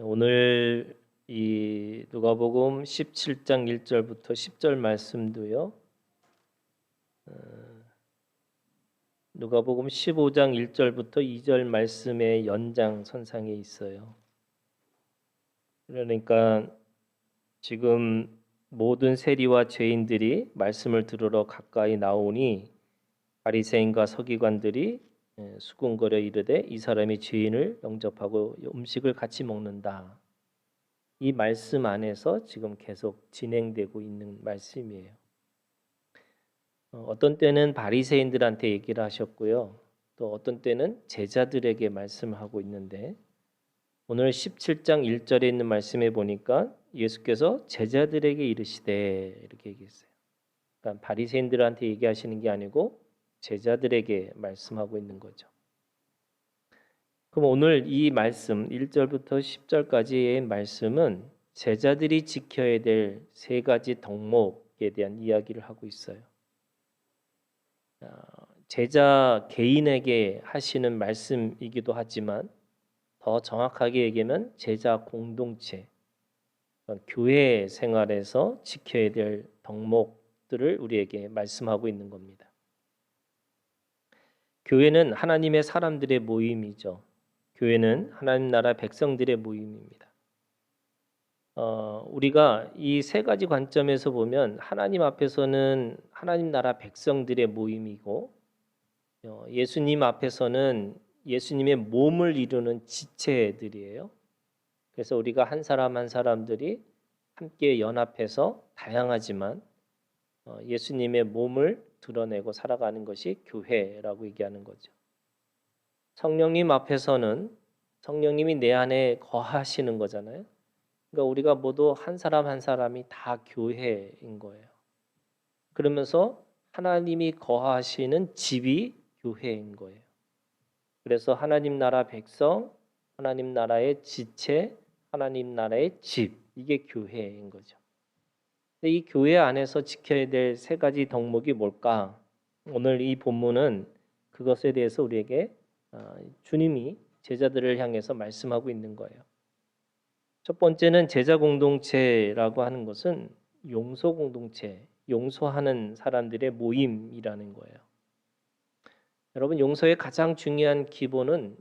오늘 이 누가복음 17장 1절부터 10절 말씀도요. 누가복음 15장 1절부터 2절 말씀의 연장선상에 있어요. 그러니까 지금 모든 세리와 죄인들이 말씀을 들으러 가까이 나오니 바리새인과 서기관들이 수군거려 이르되 이 사람이 죄인을 영접하고 음식을 같이 먹는다. 이 말씀 안에서 지금 계속 진행되고 있는 말씀이에요. 어떤 때는 바리새인들한테 얘기를 하셨고요. 또 어떤 때는 제자들에게 말씀하고 있는데 오늘 17장 1절에 있는 말씀에 보니까 예수께서 제자들에게 이르시되 이렇게 얘기했어요. 그러니까 바리새인들한테 얘기하시는 게 아니고 제자들에게 말씀하고 있는 거죠. 그럼 오늘 이 말씀 1절부터 10절까지의 말씀은 제자들이 지켜야 될 세 가지 덕목에 대한 이야기를 하고 있어요. 제자 개인에게 하시는 말씀이기도 하지만 더 정확하게 얘기하면 제자 공동체, 교회 생활에서 지켜야 될 덕목들을 우리에게 말씀하고 있는 겁니다. 교회는 하나님의 사람들의 모임이죠. 교회는 하나님 나라 백성들의 모임입니다. 우리가 이 세 가지 관점에서 보면 하나님 앞에서는 하나님 나라 백성들의 모임이고 예수님 앞에서는 예수님의 몸을 이루는 지체들이에요. 그래서 우리가 한 사람 한 사람들이 함께 연합해서 다양하지만 예수님의 몸을 드러내고 살아가는 것이 교회라고 얘기하는 거죠. 성령님 앞에서는 성령님이 내 안에 거하시는 거잖아요. 그러니까 우리가 모두 한 사람 한 사람이 다 교회인 거예요. 그러면서 하나님이 거하시는 집이 교회인 거예요. 그래서 하나님 나라 백성, 하나님 나라의 지체, 하나님 나라의 집, 이게 교회인 거죠. 근데 이 교회 안에서 지켜야 될 세 가지 덕목이 뭘까? 오늘 이 본문은 그것에 대해서 우리에게 주님이 제자들을 향해서 말씀하고 있는 거예요. 첫 번째는 제자 공동체라고 하는 것은 용서 공동체, 용서하는 사람들의 모임이라는 거예요. 여러분, 용서의 가장 중요한 기본은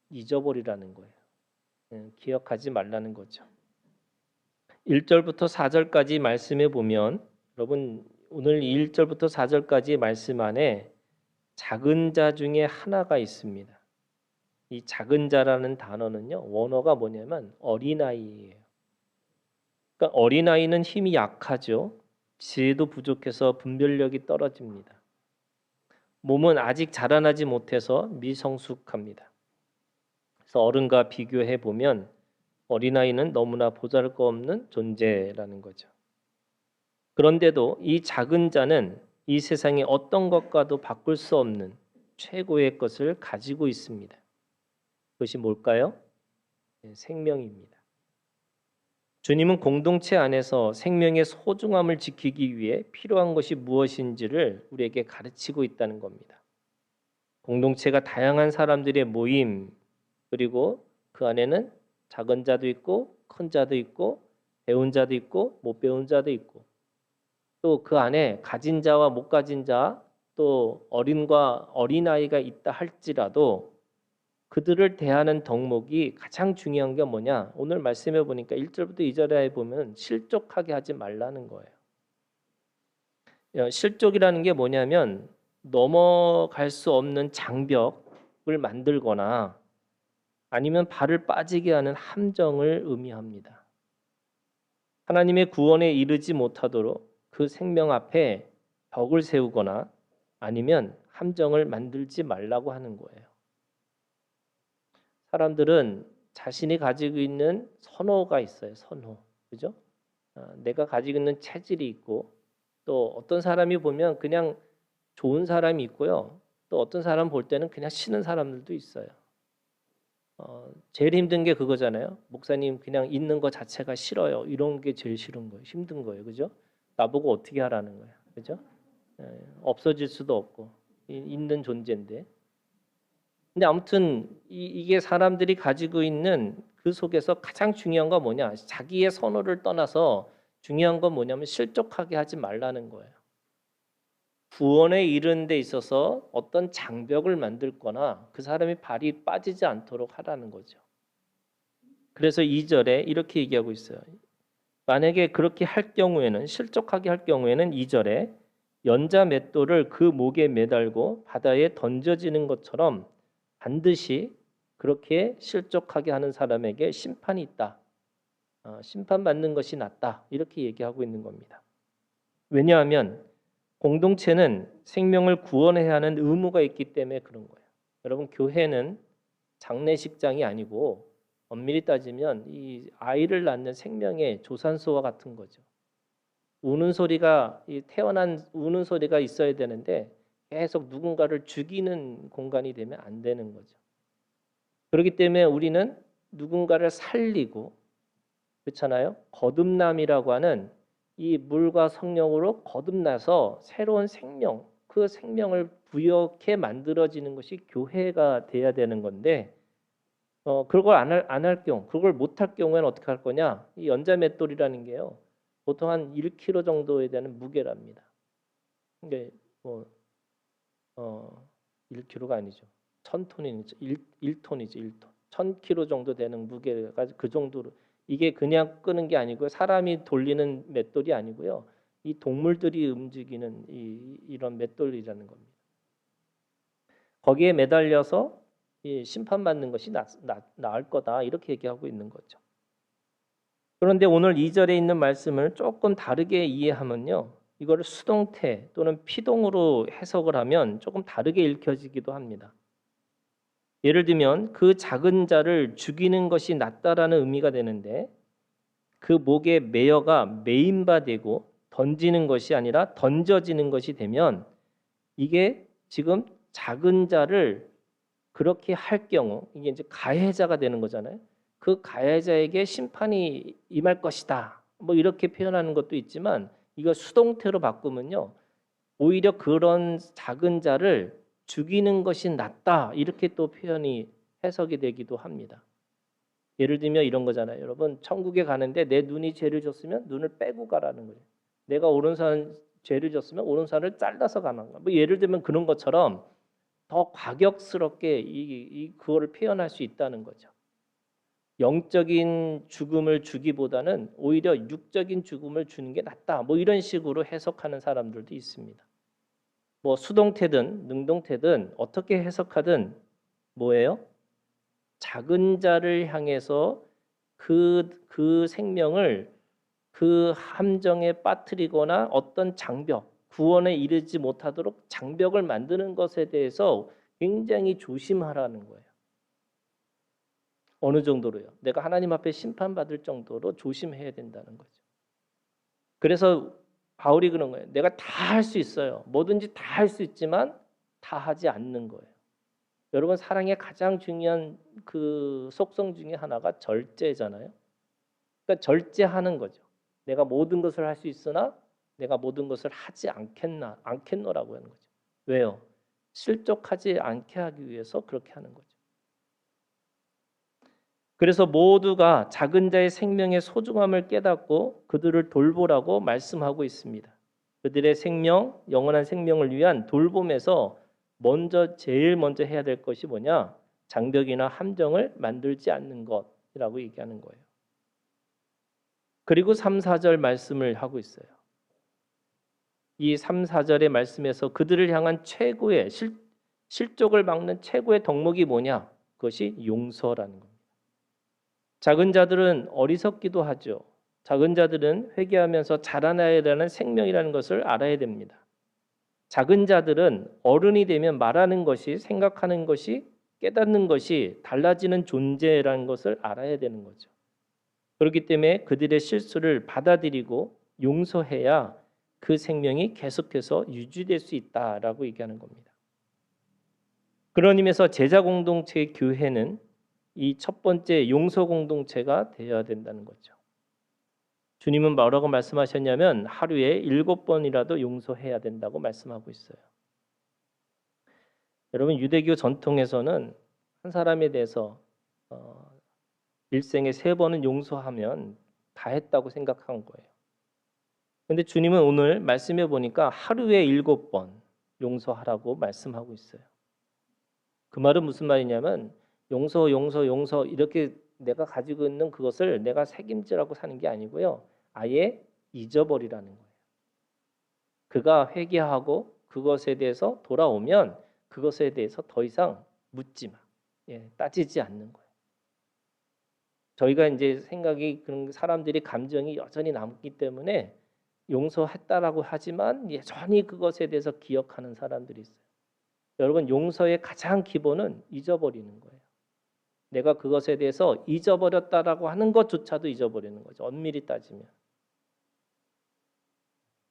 잊어버리라는 거예요. 기억하지 말라는 거죠. 1절부터 4절까지 말씀해 보면 여러분 오늘 1절부터 4절까지 말씀 안에 작은 자 중에 하나가 있습니다. 이 작은 자라는 단어는요, 원어가 뭐냐면 어린아이예요. 그러니까 어린아이는 힘이 약하죠. 지혜도 부족해서 분별력이 떨어집니다. 몸은 아직 자라나지 못해서 미성숙합니다. 그래서 어른과 비교해 보면 어린아이는 너무나 보잘것없는 존재라는 거죠. 그런데도 이 작은 자는 이 세상의 어떤 것과도 바꿀 수 없는 최고의 것을 가지고 있습니다. 그것이 뭘까요? 생명입니다. 주님은 공동체 안에서 생명의 소중함을 지키기 위해 필요한 것이 무엇인지를 우리에게 가르치고 있다는 겁니다. 공동체가 다양한 사람들의 모임, 그리고 그 안에는 작은 자도 있고 큰 자도 있고 배운 자도 있고 못 배운 자도 있고 또 그 안에 가진 자와 못 가진 자, 또 어린과 어린아이가 있다 할지라도 그들을 대하는 덕목이 가장 중요한 게 뭐냐? 오늘 말씀해 보니까 1절부터 2절에 보면 실족하게 하지 말라는 거예요. 실족이라는 게 뭐냐면 넘어갈 수 없는 장벽을 만들거나 아니면 발을 빠지게 하는 함정을 의미합니다. 하나님의 구원에 이르지 못하도록 그 생명 앞에 벽을 세우거나 아니면 함정을 만들지 말라고 하는 거예요. 사람들은 자신이 가지고 있는 선호가 있어요. 선호. 그죠? 내가 가지고 있는 체질이 있고 또 어떤 사람이 보면 그냥 좋은 사람이 있고요. 또 어떤 사람 볼 때는 그냥 싫은 사람들도 있어요. 제일 힘든 게 그거잖아요. 목사님 그냥 있는 것 자체가 싫어요. 이런 게 제일 싫은 거예요. 힘든 거예요. 그죠? 나보고 어떻게 하라는 거예요. 그죠? 없어질 수도 없고 있는 존재인데. 근데 아무튼 이게 사람들이 가지고 있는 그 속에서 가장 중요한 건 뭐냐? 자기의 선호를 떠나서 중요한 건 뭐냐면 실족하게 하지 말라는 거예요. 구원에 이르는 데 있어서 어떤 장벽을 만들거나 그 사람이 발이 빠지지 않도록 하라는 거죠. 그래서 2절에 이렇게 얘기하고 있어요. 만약에 그렇게 할 경우에는 실족하게 할 경우에는 2절에 연자 맷돌을 그 목에 매달고 바다에 던져지는 것처럼 반드시 그렇게 실족하게 하는 사람에게 심판이 있다. 심판받는 것이 낫다. 이렇게 얘기하고 있는 겁니다. 왜냐하면 공동체는 생명을 구원해야 하는 의무가 있기 때문에 그런 거예요. 여러분 교회는 장례식장이 아니고 엄밀히 따지면 이 아이를 낳는 생명의 조산소와 같은 거죠. 우는 소리가 태어난 우는 소리가 있어야 되는데 계속 누군가를 죽이는 공간이 되면 안 되는 거죠. 그렇기 때문에 우리는 누군가를 살리고 그렇잖아요. 거듭남이라고 하는 이 물과 성령으로 거듭나서 새로운 생명, 그 생명을 부여케 만들어지는 것이 교회가 돼야 되는 건데 그걸 안 할 경우, 그걸 못 할 경우에는 어떻게 할 거냐? 이 연자 맷돌이라는 게요. 보통 한 1kg 정도에 되는 무게랍니다. 이게 뭐 1kg가 아니죠. 1000톤이죠. 1톤이죠. 1톤. 1000kg 정도 되는 무게가 그 정도로 이게 그냥 끄는 게 아니고요. 사람이 돌리는 맷돌이 아니고요. 이 동물들이 움직이는 이런 맷돌이라는 겁니다. 거기에 매달려서 심판받는 것이 나을 거다 이렇게 얘기하고 있는 거죠. 그런데 오늘 2절에 있는 말씀을 조금 다르게 이해하면요. 이거를 수동태 또는 피동으로 해석을 하면 조금 다르게 읽혀지기도 합니다. 예를 들면 그 작은 자를 죽이는 것이 낫다라는 의미가 되는데 그 목에 매여가 매인바되고 던지는 것이 아니라 던져지는 것이 되면 이게 지금 작은 자를 그렇게 할 경우 이게 이제 가해자가 되는 거잖아요. 그 가해자에게 심판이 임할 것이다. 뭐 이렇게 표현하는 것도 있지만 이거 수동태로 바꾸면요. 오히려 그런 작은 자를 죽이는 것이 낫다. 이렇게 또 표현이 해석이 되기도 합니다. 예를 들면 이런 거잖아요. 여러분 천국에 가는데 내 눈이 죄를 졌으면 눈을 빼고 가라는 거예요. 내가 오른손 죄를 졌으면 오른손을 잘라서 가는 거야. 뭐 예를 들면 그런 것처럼 더 과격스럽게 그거를 표현할 수 있다는 거죠. 영적인 죽음을 주기보다는 오히려 육적인 죽음을 주는 게 낫다. 뭐 이런 식으로 해석하는 사람들도 있습니다. 뭐 수동태든 능동태든 어떻게 해석하든 뭐예요? 작은 자를 향해서 그 생명을 그 함정에 빠뜨리거나 어떤 장벽, 구원에 이르지 못하도록 장벽을 만드는 것에 대해서 굉장히 조심하라는 거예요. 어느 정도로요? 내가 하나님 앞에 심판받을 정도로 조심해야 된다는 거죠. 그래서 바울이 그런 거예요. 내가 다 할 수 있어요. 뭐든지 다 할 수 있지만 다 하지 않는 거예요. 여러분 사랑의 가장 중요한 그 속성 중에 하나가 절제잖아요. 그러니까 절제하는 거죠. 내가 모든 것을 할 수 있으나 내가 모든 것을 하지 않겠노라고 하는 거죠. 왜요? 실족하지 않게 하기 위해서 그렇게 하는 거죠. 그래서 모두가 작은 자의 생명의 소중함을 깨닫고 그들을 돌보라고 말씀하고 있습니다. 그들의 생명, 영원한 생명을 위한 돌봄에서 제일 먼저 해야 될 것이 뭐냐? 장벽이나 함정을 만들지 않는 것이라고 얘기하는 거예요. 그리고 3, 4절 말씀을 하고 있어요. 이 3, 4절의 말씀에서 그들을 향한 최고의 실족을 막는 최고의 덕목이 뭐냐? 그것이 용서라는 겁니다. 작은 자들은 어리석기도 하죠. 작은 자들은 회개하면서 자라나야 되는 생명이라는 것을 알아야 됩니다. 작은 자들은 어른이 되면 말하는 것이 생각하는 것이 깨닫는 것이 달라지는 존재라는 것을 알아야 되는 거죠. 그렇기 때문에 그들의 실수를 받아들이고 용서해야 그 생명이 계속해서 유지될 수 있다라고 얘기하는 겁니다. 그런 의미에서 제자 공동체의 교회는 이 첫 번째 용서 공동체가 되어야 된다는 거죠. 주님은 뭐라고 말씀하셨냐면 하루에 7번이라도 용서해야 된다고 말씀하고 있어요. 여러분 유대교 전통에서는 한 사람에 대해서 일생에 3번은 용서하면 다 했다고 생각한 거예요. 근데 주님은 오늘 말씀해 보니까 하루에 7번 용서하라고 말씀하고 있어요. 그 말은 무슨 말이냐면 용서, 용서, 용서 이렇게 내가 가지고 있는 그것을 내가 책임지라고 사는 게 아니고요. 아예 잊어버리라는 거예요. 그가 회개하고 그것에 대해서 돌아오면 그것에 대해서 더 이상 묻지 마. 따지지 않는 거예요. 저희가 이제 생각이 그런 사람들이 감정이 여전히 남기 때문에 용서했다라고 하지만 여전히 그것에 대해서 기억하는 사람들이 있어요. 여러분 용서의 가장 기본은 잊어버리는 거예요. 내가 그것에 대해서 잊어버렸다라고 하는 것조차도 잊어버리는 거죠. 엄밀히 따지면.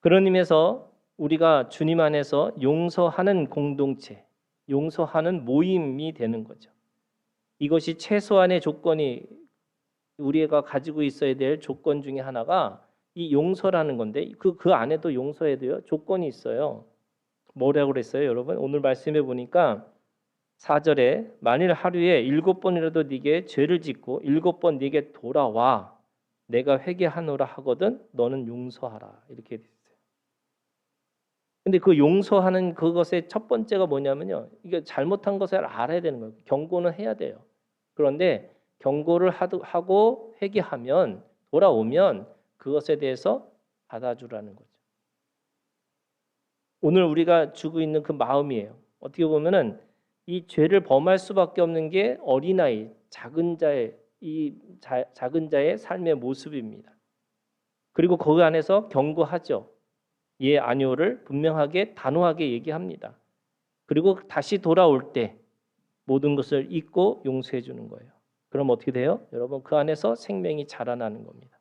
그런 의미에서 우리가 주님 안에서 용서하는 공동체, 용서하는 모임이 되는 거죠. 이것이 최소한의 조건이 우리가 가지고 있어야 될 조건 중에 하나가 이 용서라는 건데 그 안에도 용서에 대해 조건이 있어요. 뭐라고 그랬어요, 여러분? 오늘 말씀해 보니까 4절에 만일 하루에 7번이라도 네게 죄를 짓고 7번 네게 돌아와 내가 회개하노라 하거든 너는 용서하라 이렇게 돼 있어요. 근데 그 용서하는 그것의 첫 번째가 뭐냐면요. 이게 잘못한 것을 알아야 되는 거예요. 경고는 해야 돼요. 그런데 경고를 하고 회개하면 돌아오면 그것에 대해서 받아주라는 거죠. 오늘 우리가 주고 있는 그 마음이에요. 어떻게 보면은 이 죄를 범할 수밖에 없는 게 어린아이, 작은 자의 작은 자의 삶의 모습입니다. 그리고 그 안에서 경고하죠. 예, 아니오를 분명하게 단호하게 얘기합니다. 그리고 다시 돌아올 때 모든 것을 잊고 용서해 주는 거예요. 그럼 어떻게 돼요? 여러분 그 안에서 생명이 자라나는 겁니다.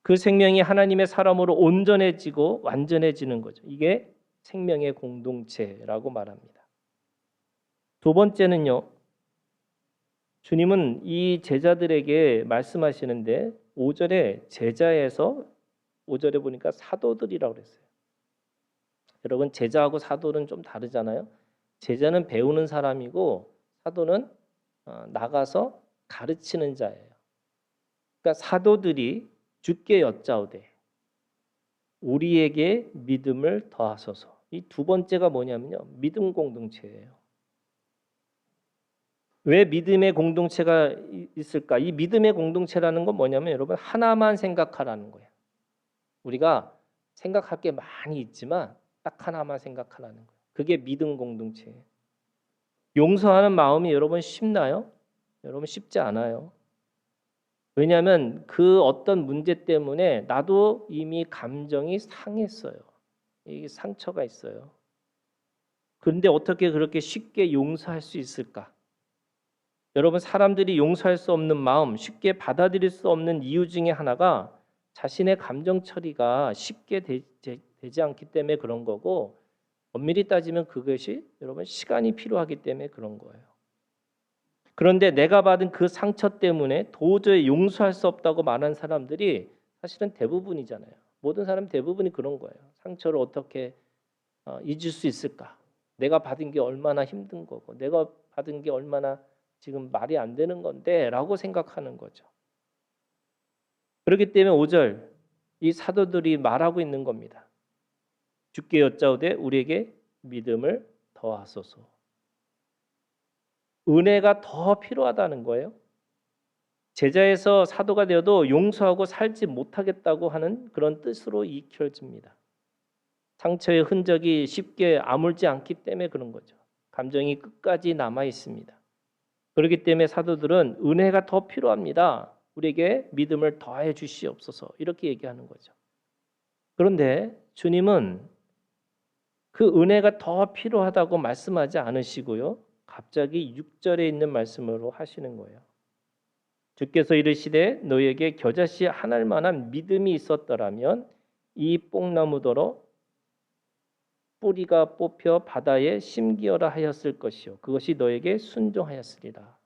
그 생명이 하나님의 사람으로 온전해지고 완전해지는 거죠. 이게 생명의 공동체라고 말합니다. 두 번째는요. 주님은 이 제자들에게 말씀하시는데 5절에 제자에서 5절에 보니까 사도들이라고 그랬어요. 여러분 제자하고 사도는 좀 다르잖아요. 제자는 배우는 사람이고 사도는 나가서 가르치는 자예요. 그러니까 사도들이 주께 여짜오되 우리에게 믿음을 더하소서. 이 두 번째가 뭐냐면요. 믿음 공동체예요. 왜 믿음의 공동체가 있을까? 이 믿음의 공동체라는 건 뭐냐면 여러분 하나만 생각하라는 거예요. 우리가 생각할 게 많이 있지만 딱 하나만 생각하라는 거예요. 그게 믿음 공동체예요. 용서하는 마음이 여러분 쉽나요? 여러분 쉽지 않아요. 왜냐하면 그 어떤 문제 때문에 나도 이미 감정이 상했어요. 이게 상처가 있어요. 그런데 어떻게 그렇게 쉽게 용서할 수 있을까? 여러분 사람들이 용서할 수 없는 마음, 쉽게 받아들일 수 없는 이유 중에 하나가 자신의 감정 처리가 쉽게 되지 않기 때문에 그런 거고 엄밀히 따지면 그것이 여러분 시간이 필요하기 때문에 그런 거예요. 그런데 내가 받은 그 상처 때문에 도저히 용서할 수 없다고 말하는 사람들이 사실은 대부분이잖아요. 모든 사람 대부분이 그런 거예요. 상처를 어떻게 잊을 수 있을까? 내가 받은 게 얼마나 힘든 거고 내가 받은 게 얼마나 지금 말이 안 되는 건데라고 생각하는 거죠. 그렇기 때문에 5절 이 사도들이 말하고 있는 겁니다. 주께 여짜오되 우리에게 믿음을 더하소서. 은혜가 더 필요하다는 거예요. 제자에서 사도가 되어도 용서하고 살지 못하겠다고 하는 그런 뜻으로 익혀집니다. 상처의 흔적이 쉽게 아물지 않기 때문에 그런 거죠. 감정이 끝까지 남아 있습니다. 그렇기 때문에 사도들은 은혜가 더 필요합니다. 우리에게 믿음을 더해 주시옵소서 이렇게 얘기하는 거죠. 그런데 주님은 그 은혜가 더 필요하다고 말씀하지 않으시고요. 갑자기 6절에 있는 말씀으로 하시는 거예요. 주께서 이르시되 너희에게 겨자씨 한 알만한 믿음이 있었더라면 이 뽕나무더러 뿌리가 뽑혀 바다에 심기어라 하였을 것이요 그것이 너에게 순종하였으리라.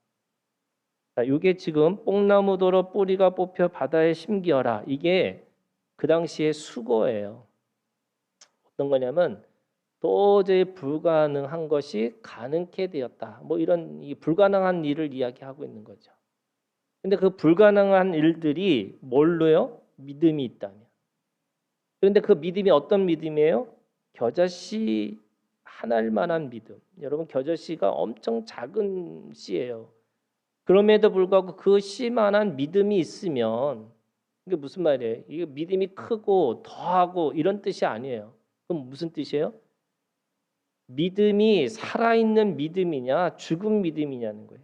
자, 이게 지금 뽕나무더러 뿌리가 뽑혀 바다에 심기어라. 이게 그 당시의 수거예요. 어떤 거냐면 도저히 불가능한 것이 가능케 되었다. 뭐 이런 이 불가능한 일을 이야기하고 있는 거죠. 근데 그 불가능한 일들이 뭘로요? 믿음이 있다면. 그런데 그 믿음이 어떤 믿음이에요? 겨자씨 하나일 만한 믿음. 여러분 겨자씨가 엄청 작은 씨예요. 그럼에도 불구하고 그 씨만한 믿음이 있으면 이게 무슨 말이에요? 이게 믿음이 크고 더하고 이런 뜻이 아니에요. 그럼 무슨 뜻이에요? 믿음이 살아있는 믿음이냐 죽은 믿음이냐는 거예요.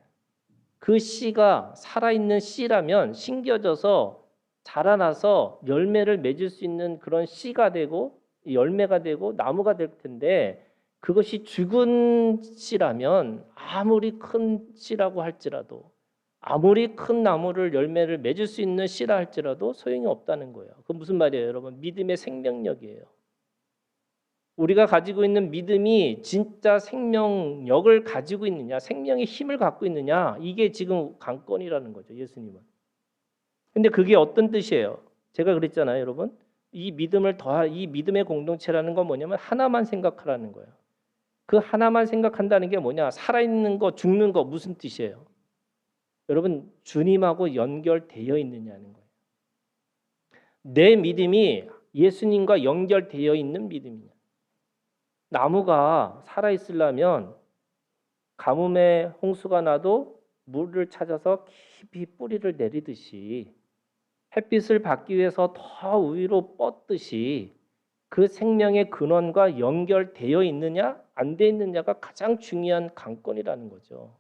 그 씨가 살아있는 씨라면 심겨져서 자라나서 열매를 맺을 수 있는 그런 씨가 되고 열매가 되고 나무가 될 텐데 그것이 죽은 씨라면 아무리 큰 씨라고 할지라도 아무리 큰 나무를 열매를 맺을 수 있는 씨라 할지라도 소용이 없다는 거예요. 그 무슨 말이에요, 여러분? 믿음의 생명력이에요. 우리가 가지고 있는 믿음이 진짜 생명력을 가지고 있느냐, 생명의 힘을 갖고 있느냐, 이게 지금 관건이라는 거죠, 예수님은. 근데 그게 어떤 뜻이에요? 제가 그랬잖아요, 여러분. 이 믿음의 공동체라는 건 뭐냐면 하나만 생각하라는 거예요. 그 하나만 생각한다는 게 뭐냐? 살아있는 거, 죽는 거 무슨 뜻이에요? 여러분, 주님하고 연결되어 있느냐는 거예요. 내 믿음이 예수님과 연결되어 있는 믿음이냐? 나무가 살아 있으려면 가뭄에 홍수가 나도 물을 찾아서 깊이 뿌리를 내리듯이 햇빛을 받기 위해서 더 위로 뻗듯이 그 생명의 근원과 연결되어 있느냐 안 돼 있느냐가 가장 중요한 관건이라는 거죠.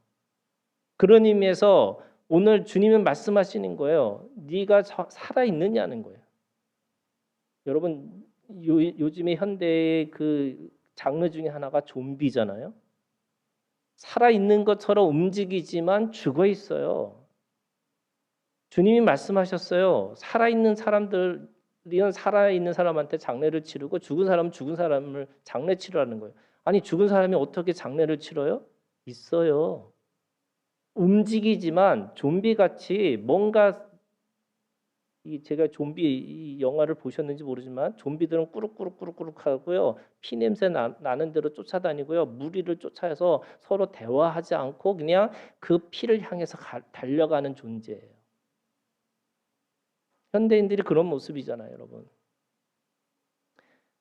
그런 의미에서 오늘 주님은 말씀하시는 거예요. 네가 살아 있느냐는 거예요. 여러분 요즘의 현대의 그 장르 중에 하나가 좀비잖아요. 살아 있는 것처럼 움직이지만 죽어 있어요. 주님이 말씀하셨어요. 살아 있는 사람들은 살아 있는 사람한테 장례를 치르고 죽은 사람은 죽은 사람을 장례 치르라는 거예요. 아니 죽은 사람이 어떻게 장례를 치러요? 있어요. 움직이지만 좀비 같이 뭔가 제가 좀비 이 영화를 보셨는지 모르지만 좀비들은 꾸룩꾸룩꾸룩꾸룩 하고요. 피 냄새 나는 대로 쫓아다니고요. 무리를 쫓아서 서로 대화하지 않고 그냥 그 피를 향해서 달려가는 존재예요. 현대인들이 그런 모습이잖아요, 여러분.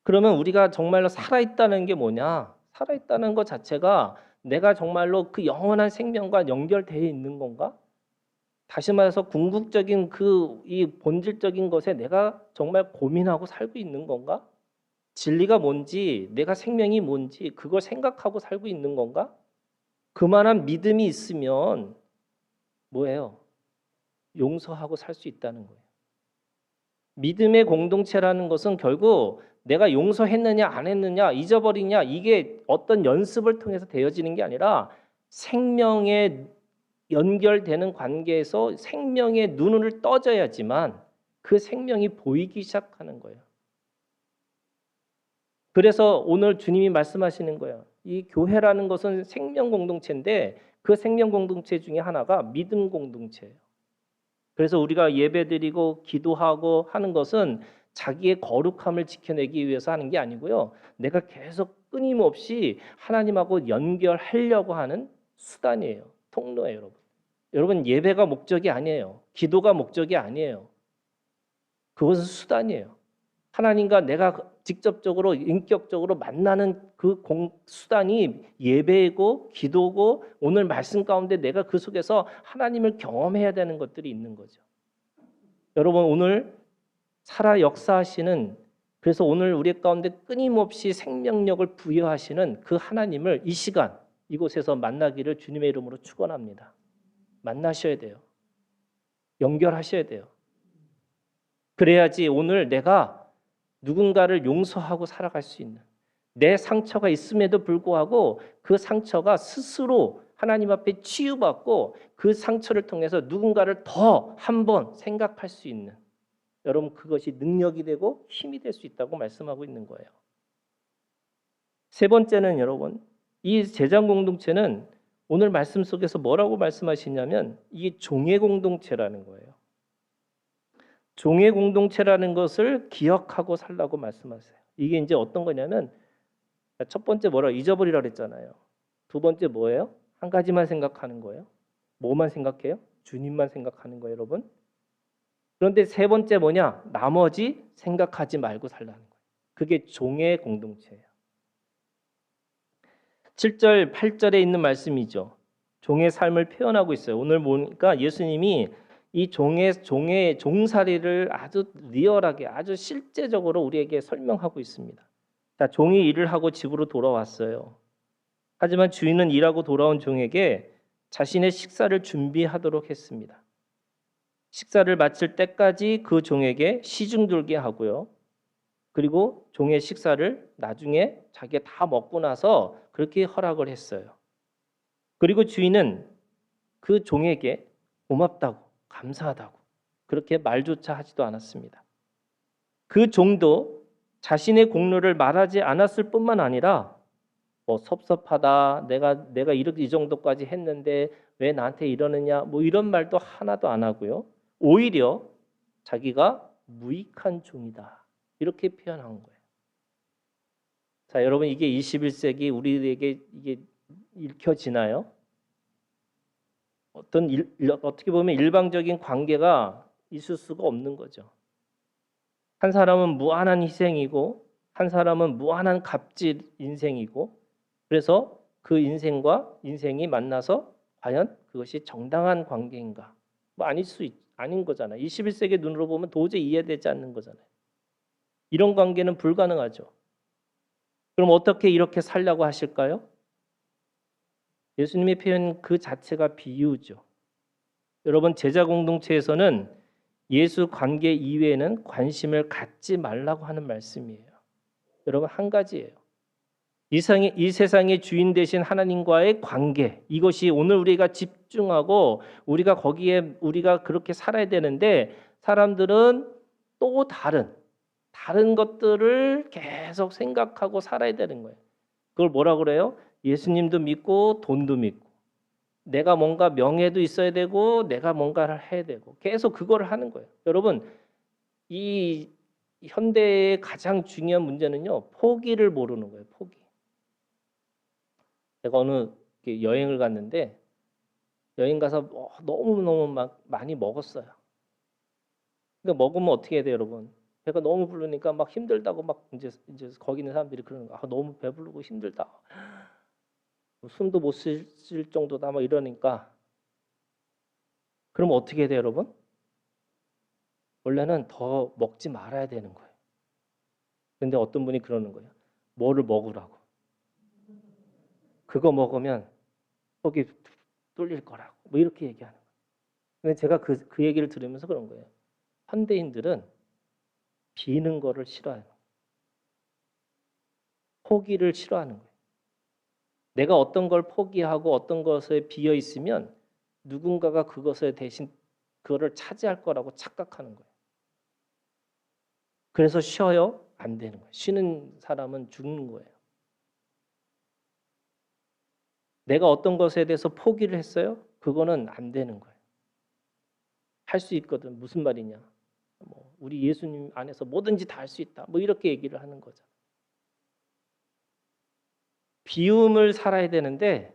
그러면 우리가 정말로 살아있다는 게 뭐냐? 살아있다는 것 자체가 내가 정말로 그 영원한 생명과 연결되어 있는 건가? 다시 말해서 궁극적인 이 본질적인 것에 내가 정말 고민하고 살고 있는 건가? 진리가 뭔지, 내가 생명이 뭔지 그걸 생각하고 살고 있는 건가? 그만한 믿음이 있으면 뭐예요? 용서하고 살 수 있다는 거예요. 믿음의 공동체라는 것은 결국 내가 용서했느냐 안 했느냐 잊어버리냐 이게 어떤 연습을 통해서 되어지는 게 아니라 생명에 연결되는 관계에서 생명의 눈을 떠져야지만 그 생명이 보이기 시작하는 거예요. 그래서 오늘 주님이 말씀하시는 거예요. 이 교회라는 것은 생명 공동체인데 그 생명 공동체 중에 하나가 믿음 공동체예요. 그래서 우리가 예배드리고 기도하고 하는 것은 자기의 거룩함을 지켜내기 위해서 하는 게 아니고요. 내가 계속 끊임없이 하나님하고 연결하려고 하는 수단이에요. 통로예요, 여러분. 여러분 예배가 목적이 아니에요. 기도가 목적이 아니에요. 그것은 수단이에요. 하나님과 내가 직접적으로 인격적으로 만나는 그 수단이 예배이고 기도고 오늘 말씀 가운데 내가 그 속에서 하나님을 경험해야 되는 것들이 있는 거죠. 여러분 오늘 살아 역사하시는 그래서 오늘 우리 가운데 끊임없이 생명력을 부여하시는 그 하나님을 이 시간 이곳에서 만나기를 주님의 이름으로 축원합니다. 만나셔야 돼요. 연결하셔야 돼요. 그래야지 오늘 내가 누군가를 용서하고 살아갈 수 있는 내 상처가 있음에도 불구하고 그 상처가 스스로 하나님 앞에 치유받고 그 상처를 통해서 누군가를 더 한 번 생각할 수 있는 여러분 그것이 능력이 되고 힘이 될 수 있다고 말씀하고 있는 거예요. 세 번째는 여러분 이 제장 공동체는 오늘 말씀 속에서 뭐라고 말씀하시냐면 이게 종의 공동체라는 거예요. 종의 공동체라는 것을 기억하고 살라고 말씀하세요. 이게 이제 어떤 거냐면 첫 번째 잊어버리라 그랬잖아요. 두 번째 뭐예요? 한 가지만 생각하는 거예요. 뭐만 생각해요? 주님만 생각하는 거예요, 여러분. 그런데 세 번째 뭐냐? 나머지 생각하지 말고 살라는 거예요. 그게 종의 공동체예요. 7절, 8절에 있는 말씀이죠. 종의 삶을 표현하고 있어요. 오늘 보니까 예수님이 이 종의 종살이를 아주 리얼하게, 아주 실제적으로 우리에게 설명하고 있습니다. 자, 종이 일을 하고 집으로 돌아왔어요. 하지만 주인은 일하고 돌아온 종에게 자신의 식사를 준비하도록 했습니다. 식사를 마칠 때까지 그 종에게 시중 들게 하고요. 그리고 종의 식사를 나중에 자기가 다 먹고 나서 그렇게 허락을 했어요. 그리고 주인은 그 종에게 고맙다고, 감사하다고 그렇게 말조차 하지도 않았습니다. 그 종도 자신의 공로를 말하지 않았을 뿐만 아니라 뭐 섭섭하다, 내가 이렇게 이 정도까지 했는데 왜 나한테 이러느냐, 뭐 이런 말도 하나도 안 하고요. 오히려 자기가 무익한 종이다 이렇게 표현한 거예요. 자, 여러분 이게 21세기 우리에게 이게 읽혀지나요? 어떻게 보면 일방적인 관계가 있을 수가 없는 거죠. 한 사람은 무한한 희생이고 한 사람은 무한한 갑질 인생이고 그래서 그 인생과 인생이 만나서 과연 그것이 정당한 관계인가? 뭐 아닌 거잖아요. 21세기 눈으로 보면 도저히 이해되지 않는 거잖아요. 이런 관계는 불가능하죠. 그럼 어떻게 이렇게 살려고 하실까요? 예수님의 표현 그 자체가 비유죠. 여러분 제자 공동체에서는 예수 관계 이외에는 관심을 갖지 말라고 하는 말씀이에요. 여러분 한 가지예요. 이 세상의 주인 되신 하나님과의 관계 이것이 오늘 우리가 집중하고 우리가 거기에 우리가 그렇게 살아야 되는데 사람들은 또 다른 것들을 계속 생각하고 살아야 되는 거예요. 그걸 뭐라 그래요? 예수님도 믿고 돈도 믿고 내가 뭔가 명예도 있어야 되고 내가 뭔가를 해야 되고 계속 그거를 하는 거예요. 여러분 이 현대의 가장 중요한 문제는요. 포기를 모르는 거예요. 포기. 제가 어느 여행을 갔는데 여행 가서 너무너무 막 많이 먹었어요. 그러니까 먹으면 어떻게 해야 돼요, 여러분? 배가 너무 부르니까 막 힘들다고 막 이제 거기 있는 사람들이 그러는 거야. 너무 배부르고 힘들다. 숨도 못 쉴 정도다 막 이러니까 그럼 어떻게 해야 돼요, 여러분? 원래는 더 먹지 말아야 되는 거예요. 근데 어떤 분이 그러는 거예요. 뭐를 먹으라고. 그거 먹으면 속이 뚫릴 거라고. 뭐 이렇게 얘기하는 거예요. 근데 제가 그 얘기를 들으면서 그런 거예요. 현대인들은 비는 거를 싫어해요. 포기를 싫어하는 거예요. 내가 어떤 걸 포기하고 어떤 것에 비어 있으면 누군가가 그것에 대신 그거를 차지할 거라고 착각하는 거예요. 그래서 쉬어요? 안 되는 거예요. 쉬는 사람은 죽는 거예요. 내가 어떤 것에 대해서 포기를 했어요? 그거는 안 되는 거예요. 할 수 있거든. 무슨 말이냐? 뭐 우리 예수님 안에서 뭐든지 다 할 수 있다. 뭐 이렇게 얘기를 하는 거죠. 비움을 살아야 되는데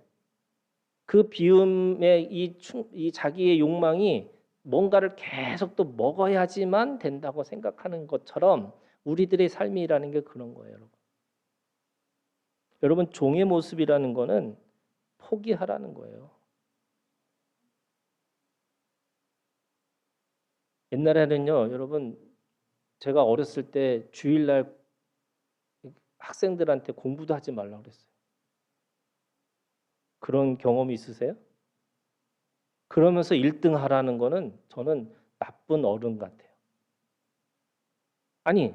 그 비움의 이 자기의 욕망이 뭔가를 계속 또 먹어야지만 된다고 생각하는 것처럼 우리들의 삶이라는 게 그런 거예요, 여러분. 여러분 종의 모습이라는 거는 포기하라는 거예요. 옛날에는요, 여러분 제가 어렸을 때 주일날 학생들한테 공부도 하지 말라고 그랬어요. 그런 경험이 있으세요? 그러면서 1등 하라는 거는 저는 나쁜 어른 같아요. 아니,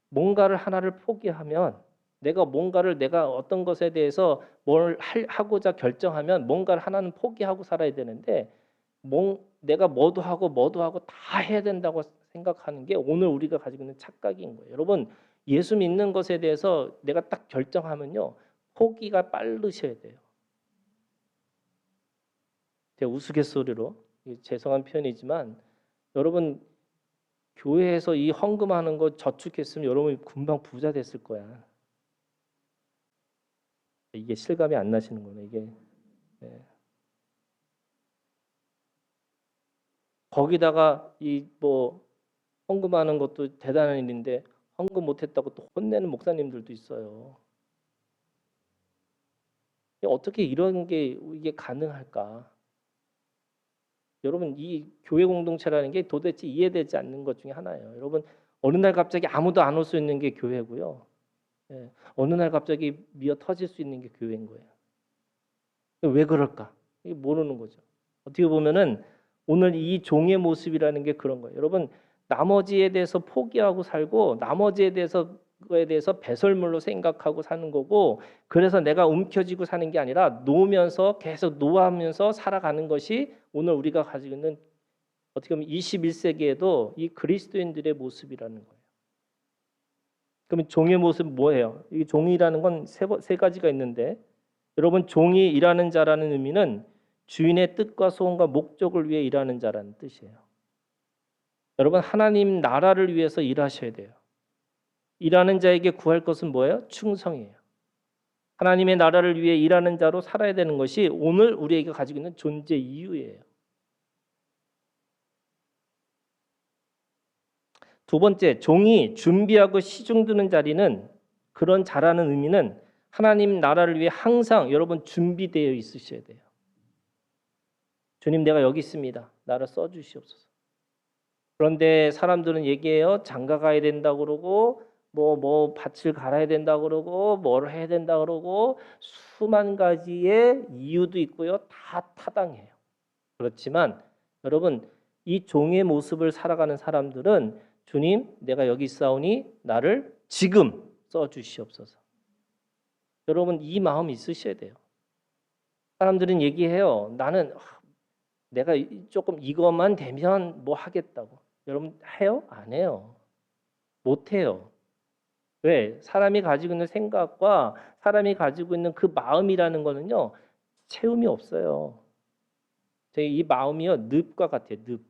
뭔가를 하나를 포기하면 내가 어떤 것에 대해서 하고자 결정하면 뭔가를 하나는 포기하고 살아야 되는데 내가 뭐도 하고 다 해야 된다고 생각하는 게 오늘 우리가 가지고 있는 착각인 거예요. 여러분, 예수 믿는 것에 대해서 내가 딱 결정하면요. 포기가 빠르셔야 돼요. 제가 우스갯소리로 죄송한 표현이지만 여러분 교회에서 이 헌금하는 거 저축했으면 여러분이 금방 부자 됐을 거야. 이게 실감이 안 나시는 거네 이게. 네. 거기다가 이 뭐 헌금하는 것도 대단한 일인데 헌금 못했다고 또 혼내는 목사님들도 있어요. 어떻게 이런 게 이게 가능할까? 여러분 이 교회 공동체라는 게 도대체 이해되지 않는 것 중에 하나예요. 여러분 어느 날 갑자기 아무도 안 올 수 있는 게 교회고요. 예, 어느 날 갑자기 미어 터질 수 있는 게 교회인 거예요. 왜 그럴까? 이게 모르는 거죠. 어떻게 보면은 오늘 이 종의 모습이라는 게 그런 거예요. 여러분 나머지에 대해서 포기하고 살고 나머지에 대해서 그거에 대해서 배설물로 생각하고 사는 거고 그래서 내가 움켜쥐고 사는 게 아니라 놓으면서 계속 노하면서 살아가는 것이 오늘 우리가 가지고 있는 어떻게 보면 21세기에도 이 그리스도인들의 모습이라는 거예요. 그러면 종의 모습 뭐예요? 이 종이라는 건 세 가지가 있는데 여러분 종이 일하는 자라는 의미는 주인의 뜻과 소원과 목적을 위해 일하는 자라는 뜻이에요. 여러분 하나님 나라를 위해서 일하셔야 돼요. 일하는 자에게 구할 것은 뭐예요? 충성이에요. 하나님의 나라를 위해 일하는 자로 살아야 되는 것이 오늘 우리에게 가지고 있는 존재 이유예요. 두 번째, 종이 준비하고 시중드는 자리는 그런 자라는 의미는 하나님 나라를 위해 항상 여러분 준비되어 있으셔야 돼요. 주님 내가 여기 있습니다. 나를 써주시옵소서. 그런데 사람들은 얘기해요. 장가 가야 된다고 그러고 뭐 밭을 갈아야 된다고 그러고 뭘 해야 된다고 그러고 수만 가지의 이유도 있고요. 다 타당해요. 그렇지만 여러분 이 종의 모습을 살아가는 사람들은 주님 내가 여기 있사오니 나를 지금 써주시옵소서. 여러분 이 마음 있으셔야 돼요. 사람들은 얘기해요. 나는 내가 조금 이것만 되면 뭐 하겠다고. 여러분 해요? 안 해요. 못 해요. 왜? 사람이 가지고 있는 생각과 사람이 가지고 있는 그 마음이라는 거는요. 채움이 없어요. 이 마음이요. 늪과 같아요. 늪.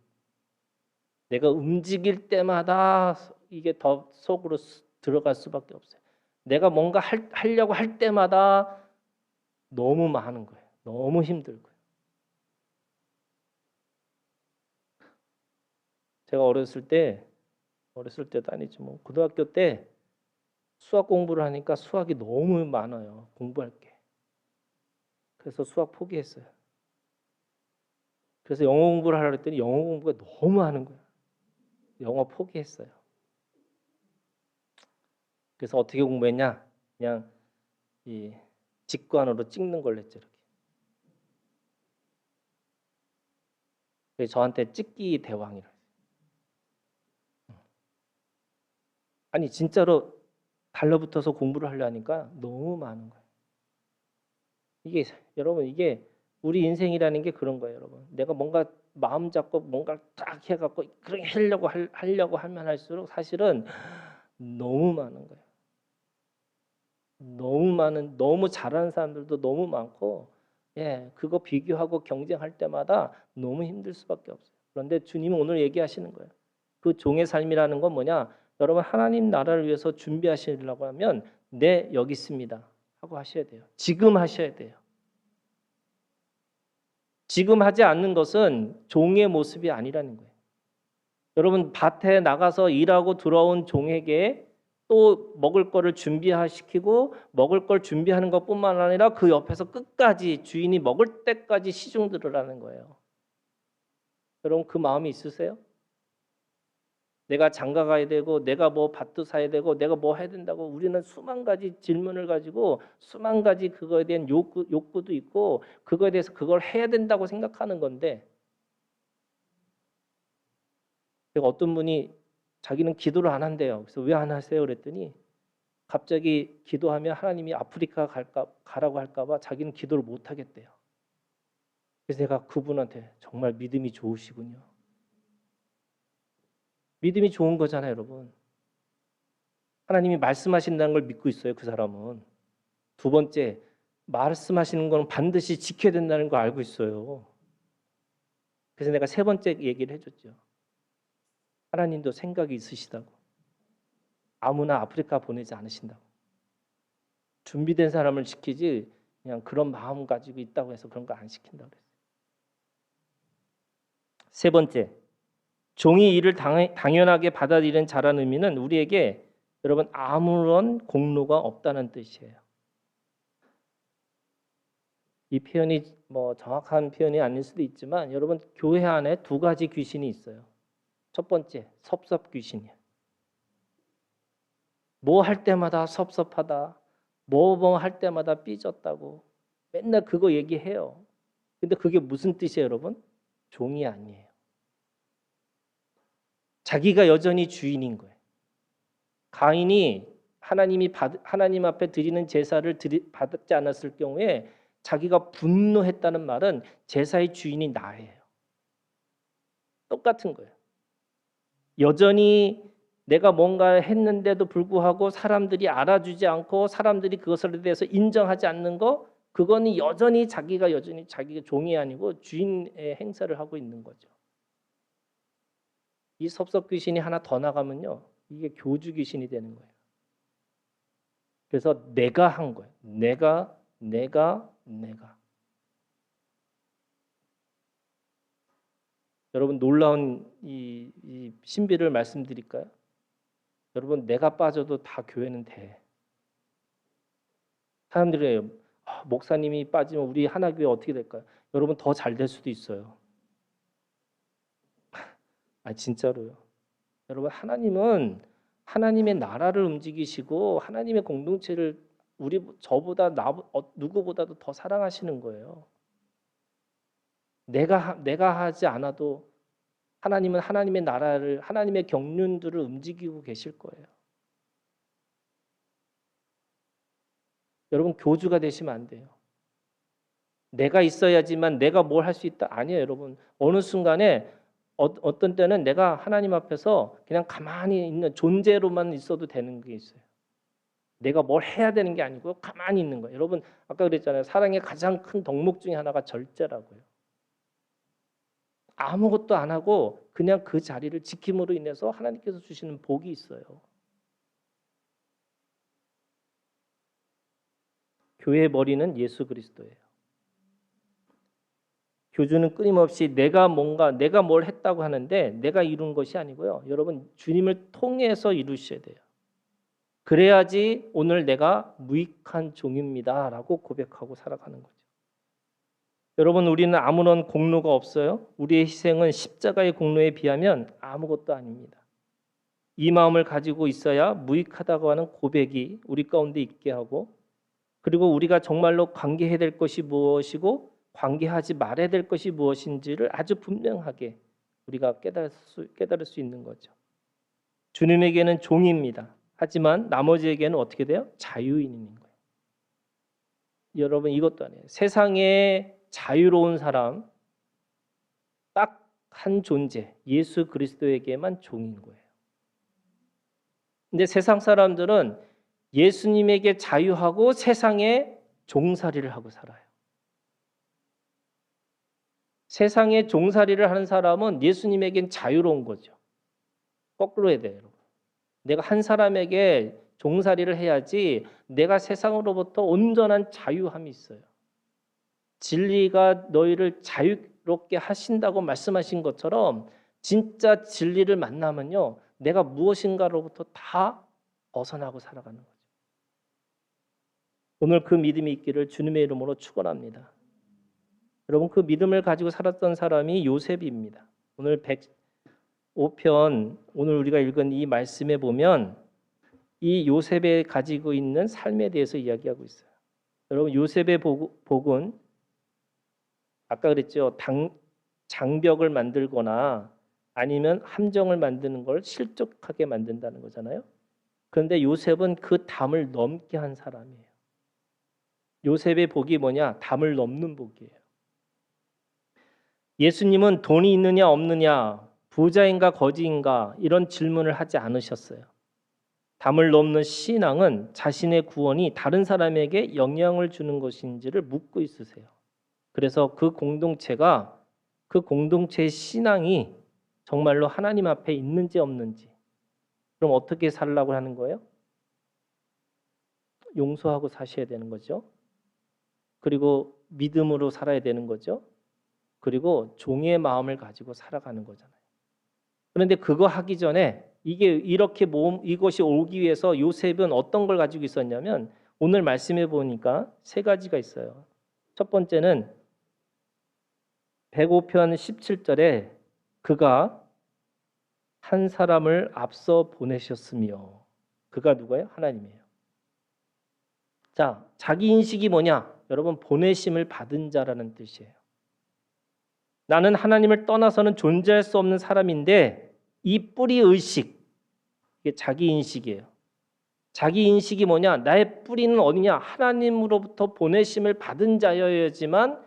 내가 움직일 때마다 이게 더 속으로 들어갈 수밖에 없어요. 내가 뭔가 하려고 할 때마다 너무 많은 거예요. 너무 힘들고요. 제가 어렸을 때도 아니지 뭐 고등학교 때 수학 공부를 하니까 수학이 너무 많아요. 공부할 게. 그래서 수학 포기했어요. 그래서 영어 공부를 하려고 했더니 영어 공부가 너무 많은 거예요. 영어 포기했어요. 그래서 어떻게 공부했냐? 그냥 이 직관으로 찍는 걸 했죠. 이렇게. 그래서 저한테 찍기 대왕이라. 아니 진짜로 달라붙어서 공부를 하려 하니까 너무 많은 거예요. 이게 여러분 이게 우리 인생이라는 게 그런 거예요, 여러분. 내가 뭔가 마음 잡고 뭔가 딱 해갖고 그렇게 하려고 하면 할수록 사실은 너무 많은 거예요. 너무 잘하는 사람들도 너무 많고, 예, 그거 비교하고 경쟁할 때마다 너무 힘들 수밖에 없어요. 그런데 주님은 오늘 얘기하시는 거예요. 그 종의 삶이라는 건 뭐냐? 여러분 하나님 나라를 위해서 준비하시려고 하면 네 여기 있습니다 하고 하셔야 돼요. 지금 하셔야 돼요. 지금 하지 않는 것은 종의 모습이 아니라는 거예요. 여러분 밭에 나가서 일하고 들어온 종에게 또 먹을 거를 준비시키고 먹을 걸 준비하는 것뿐만 아니라 그 옆에서 끝까지 주인이 먹을 때까지 시중 들으라는 거예요. 여러분 그 마음이 있으세요? 내가 장가 가야 되고 내가 뭐 밭도 사야 되고 내가 뭐 해야 된다고 우리는 수만 가지 질문을 가지고 수만 가지 그거에 대한 욕구도 있고 그거에 대해서 그걸 해야 된다고 생각하는 건데 어떤 분이 자기는 기도를 안 한대요. 그래서 왜 안 하세요? 그랬더니 갑자기 기도하면 하나님이 아프리카 가라고 할까 봐 자기는 기도를 못 하겠대요. 그래서 내가 그분한테 정말 믿음이 좋으시군요. 믿음이 좋은 거잖아요, 여러분. 하나님이 말씀하신다는 걸 믿고 있어요, 그 사람은. 두 번째, 말씀하시는 건 반드시 지켜야 된다는 걸 알고 있어요. 그래서 내가 세 번째 얘기를 해줬죠. 하나님도 생각이 있으시다고. 아무나 아프리카 보내지 않으신다고. 준비된 사람을 시키지 그냥 그런 마음 가지고 있다고 해서 그런 거 안 시킨다고 그랬어요. 세 번째, 종이 이를 당연하게 받아들이는 자라는 의미는 우리에게 여러분 아무런 공로가 없다는 뜻이에요. 이 표현이 뭐 정확한 표현이 아닐 수도 있지만 여러분 교회 안에 두 가지 귀신이 있어요. 첫 번째 섭섭 귀신이에요. 뭐 할 때마다 섭섭하다. 뭐 할 때마다 삐졌다고. 맨날 그거 얘기해요. 근데 그게 무슨 뜻이에요, 여러분? 종이 아니에요. 자기가 여전히 주인인 거예요. 가인이 하나님 앞에 드리는 제사를 받지 않았을 경우에 자기가 분노했다는 말은 제사의 주인이 나예요. 똑같은 거예요. 여전히 내가 뭔가 했는데도 불구하고 사람들이 알아주지 않고 사람들이 그것에 대해서 인정하지 않는 거, 그거는 여전히 자기가 종이 아니고 주인의 행사를 하고 있는 거죠. 이 섭섭 귀신이 하나 더 나가면요, 이게 교주 귀신이 되는 거예요. 그래서 내가 한 거예요. 내가. 여러분 놀라운 이 신비를 말씀드릴까요? 여러분 내가 빠져도 다 교회는 돼. 사람들이 목사님이 빠지면 우리 하나교회 어떻게 될까요? 여러분 더 잘 될 수도 있어요. 진짜로요. 여러분 하나님은 하나님의 나라를 움직이시고 하나님의 공동체를 저보다 누구보다도 더 사랑하시는 거예요. 내가 하지 않아도 하나님은 하나님의 나라를, 하나님의 경륜들을 움직이고 계실 거예요. 여러분 교주가 되시면 안 돼요. 내가 있어야지만 내가 뭘 할 수 있다. 아니에요, 여러분. 어느 순간에 어떤 때는 내가 하나님 앞에서 그냥 가만히 있는 존재로만 있어도 되는 게 있어요. 내가 뭘 해야 되는 게 아니고 가만히 있는 거예요. 여러분 아까 그랬잖아요. 사랑의 가장 큰 덕목 중에 하나가 절제라고요. 아무것도 안 하고 그냥 그 자리를 지킴으로 인해서 하나님께서 주시는 복이 있어요. 교회의 머리는 예수 그리스도예요. 교주는 끊임없이 내가 뭘 했다고 하는데 내가 이룬 것이 아니고요. 여러분 주님을 통해서 이루셔야 돼요. 그래야지 오늘 내가 무익한 종입니다라고 고백하고 살아가는 거죠. 여러분 우리는 아무런 공로가 없어요. 우리의 희생은 십자가의 공로에 비하면 아무것도 아닙니다. 이 마음을 가지고 있어야 무익하다고 하는 고백이 우리 가운데 있게 하고, 그리고 우리가 정말로 관계해야 될 것이 무엇이고 관계하지 말아야 될 것이 무엇인지를 아주 분명하게 우리가 깨달을 수 있는 거죠. 주님에게는 종입니다. 하지만 나머지에게는 어떻게 돼요? 자유인인 거예요. 여러분 이것도 아니에요. 세상에 자유로운 사람 딱 한 존재, 예수 그리스도에게만 종인 거예요. 근데 세상 사람들은 예수님에게 자유하고 세상에 종살이를 하고 살아요. 세상에 종살이를 하는 사람은 예수님에겐 자유로운 거죠. 거꾸로 해야 돼요, 여러분. 내가 한 사람에게 종살이를 해야지 내가 세상으로부터 온전한 자유함이 있어요. 진리가 너희를 자유롭게 하신다고 말씀하신 것처럼 진짜 진리를 만나면요, 내가 무엇인가로부터 다 벗어나고 살아가는 거죠. 오늘 그 믿음이 있기를 주님의 이름으로 축원합니다. 여러분 그 믿음을 가지고 살았던 사람이 요셉입니다. 오늘 105편 오늘 우리가 읽은 이 말씀에 보면 이 요셉이 가지고 있는 삶에 대해서 이야기하고 있어요. 여러분 요셉의 복은 아까 그랬죠. 장벽을 만들거나 아니면 함정을 만드는 걸 실족하게 만든다는 거잖아요. 그런데 요셉은 그 담을 넘게 한 사람이에요. 요셉의 복이 뭐냐? 담을 넘는 복이에요. 예수님은 돈이 있느냐 없느냐, 부자인가 거지인가 이런 질문을 하지 않으셨어요. 담을 넘는 신앙은 자신의 구원이 다른 사람에게 영향을 주는 것인지를 묻고 있으세요. 그래서 그 공동체의 신앙이 정말로 하나님 앞에 있는지 없는지, 그럼 어떻게 살라고 하는 거예요? 용서하고 사셔야 되는 거죠. 그리고 믿음으로 살아야 되는 거죠. 그리고 종의 마음을 가지고 살아가는 거잖아요. 그런데 그거 하기 전에 이게 이렇게 이것이 오기 위해서 요셉은 어떤 걸 가지고 있었냐면 오늘 말씀해 보니까 세 가지가 있어요. 첫 번째는 105편 17절에 그가 한 사람을 앞서 보내셨으며, 그가 누구예요? 하나님이에요. 자, 자기 인식이 뭐냐? 여러분, 보내심을 받은 자라는 뜻이에요. 나는 하나님을 떠나서는 존재할 수 없는 사람인데 이 뿌리 의식, 이게 자기 인식이에요. 자기 인식이 뭐냐? 나의 뿌리는 어디냐? 하나님으로부터 보내심을 받은 자여야지만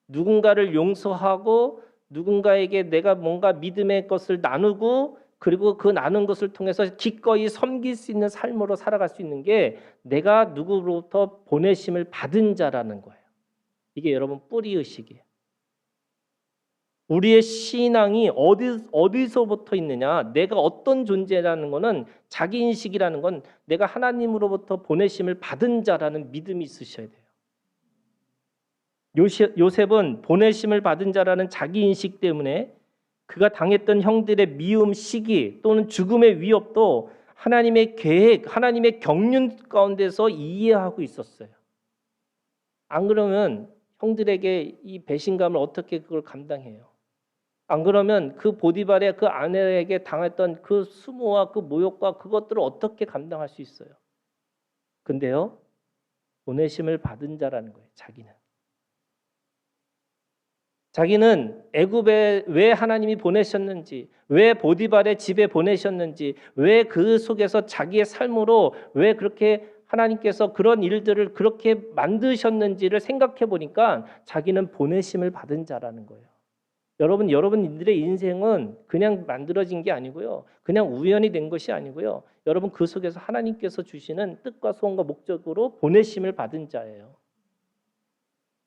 누군가를 용서하고 누군가에게 내가 뭔가 믿음의 것을 나누고 그리고 그 나눈 것을 통해서 기꺼이 섬길 수 있는 삶으로 살아갈 수 있는 게 내가 누구로부터 보내심을 받은 자라는 거예요. 이게 여러분 뿌리 의식이에요. 우리의 신앙이 어디서부터 있느냐? 내가 어떤 존재라는 것은 자기 인식이라는 건 내가 하나님으로부터 보내심을 받은 자라는 믿음이 있으셔야 돼요. 요셉은 보내심을 받은 자라는 자기 인식 때문에 그가 당했던 형들의 미움, 시기 또는 죽음의 위협도 하나님의 계획, 하나님의 경륜 가운데서 이해하고 있었어요. 안 그러면 형들에게 이 배신감을 어떻게 그걸 감당해요? 안 그러면 그 보디발의 그 아내에게 당했던 그 수모와 그 모욕과 그것들을 어떻게 감당할 수 있어요? 근데요, 보내심을 받은 자라는 거예요. 자기는 애굽에 왜 하나님이 보내셨는지, 왜 보디발의 집에 보내셨는지, 왜 그 속에서 자기의 삶으로 왜 그렇게 하나님께서 그런 일들을 그렇게 만드셨는지를 생각해 보니까 자기는 보내심을 받은 자라는 거예요. 여러분들의 인생은 그냥 만들어진 게 아니고요. 그냥 우연히 된 것이 아니고요. 여러분 그 속에서 하나님께서 주시는 뜻과 소원과 목적으로 보내심을 받은 자예요.